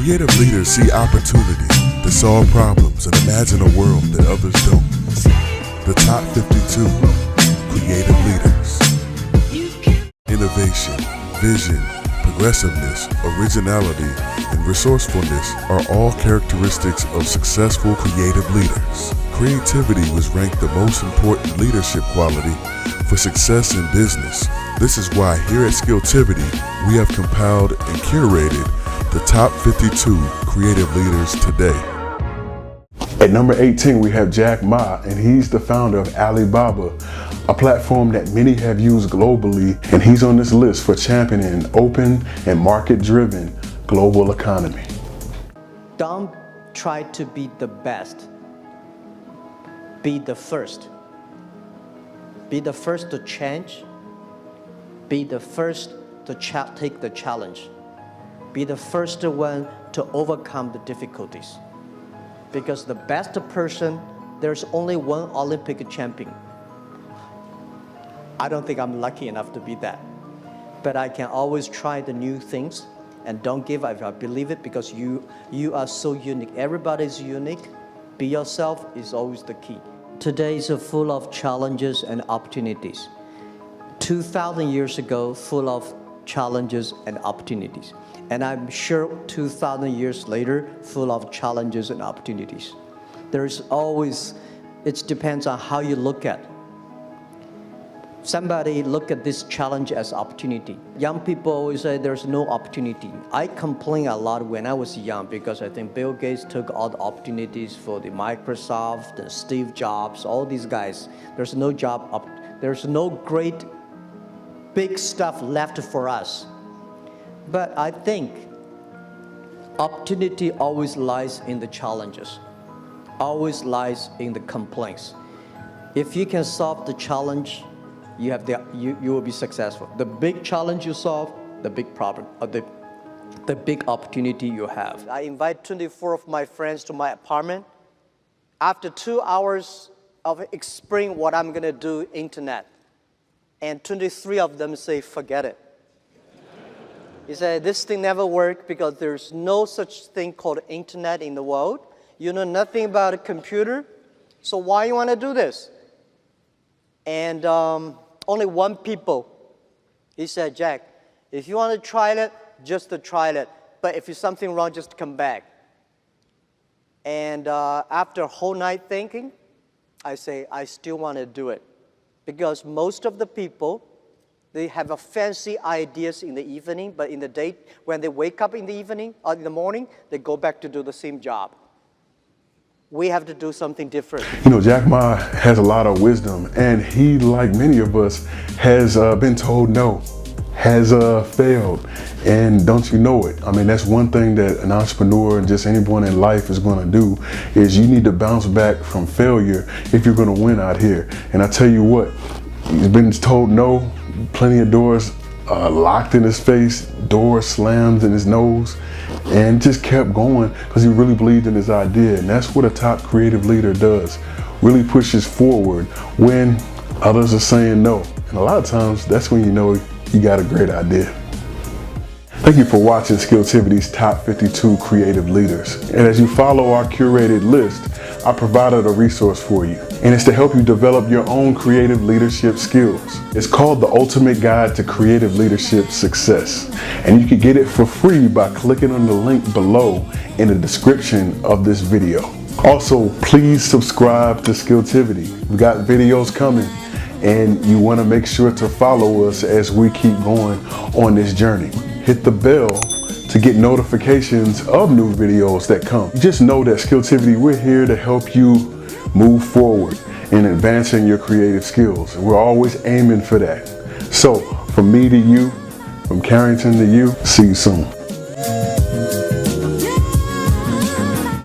Creative leaders see opportunity to solve problems and imagine a world that others don't. The top 52 creative leaders. Innovation, vision, progressiveness, originality, and resourcefulness are all characteristics of successful creative leaders. Creativity was ranked the most important leadership quality for success in business. This is why here at Skilltivity, we have compiled and curated the top 52 creative leaders today. At number 18, we have Jack Ma, and he's the founder of Alibaba, a platform that many have used globally, and he's on this list for championing an open and market-driven global economy. Don't try to be the best. Be the first. Be the first to change. Be the first to take the challenge. Be the first one to overcome the difficulties. Because the best person, there's only one Olympic champion. I don't think I'm lucky enough to be that. But I can always try the new things and don't give up if I believe it, because you are so unique. Everybody's unique. Be yourself is always the key. Today is full of challenges and opportunities. 2,000 years ago, full of challenges and opportunities. And I'm sure 2,000 years later, full of challenges and opportunities. There's always, it depends on how you look at it. Somebody look at this challenge as opportunity. Young people always say there's no opportunity. I complain a lot when I was young because I think Bill Gates took all the opportunities for the Microsoft, and Steve Jobs, all these guys. There's no job, there's no great big stuff left for us. But I think opportunity always lies in the challenges, always lies in the complaints. If you can solve the challenge, you will be successful. The big challenge you solve, the big problem, or the big opportunity you have. I invite 24 of my friends to my apartment. After 2 hours of explaining what I'm going to do internet, and 23 of them say, forget it. He said, this thing never worked because there's no such thing called internet in the world. You know nothing about a computer, so why you want to do this? And only one people, he said, Jack, if you want to try it, just to try it. But if there's something wrong, just come back. And after a whole night thinking, I say, I still want to do it. Because most of the people, they have a fancy ideas in the evening, but in the day, when they wake up in the evening or in the morning, they go back to do the same job. We have to do something different. You know, Jack Ma has a lot of wisdom, and he, like many of us, has been told no, has failed, and don't you know it? I mean, that's one thing that an entrepreneur and just anyone in life is going to do, is you need to bounce back from failure if you're going to win out here. And I tell you what, he's been told no, plenty of doors locked in his face, doors slammed in his nose, and just kept going because he really believed in his idea. And that's what a top creative leader does, really pushes forward when others are saying no. And a lot of times that's when you know you got a great idea. Thank you for watching Skilltivity's Top 52 Creative Leaders. And as you follow our curated list, I provided a resource for you. And it's to help you develop your own creative leadership skills. It's called The Ultimate Guide to Creative Leadership Success. And you can get it for free by clicking on the link below in the description of this video. Also, please subscribe to Skilltivity. We've got videos coming, and you want to make sure to follow us as we keep going on this journey. Hit the bell to get notifications of new videos that come. Just know that Skilltivity, we're here to help you move forward in advancing your creative skills. We're always aiming for that. So from me to you, from Carrington to you, see you soon.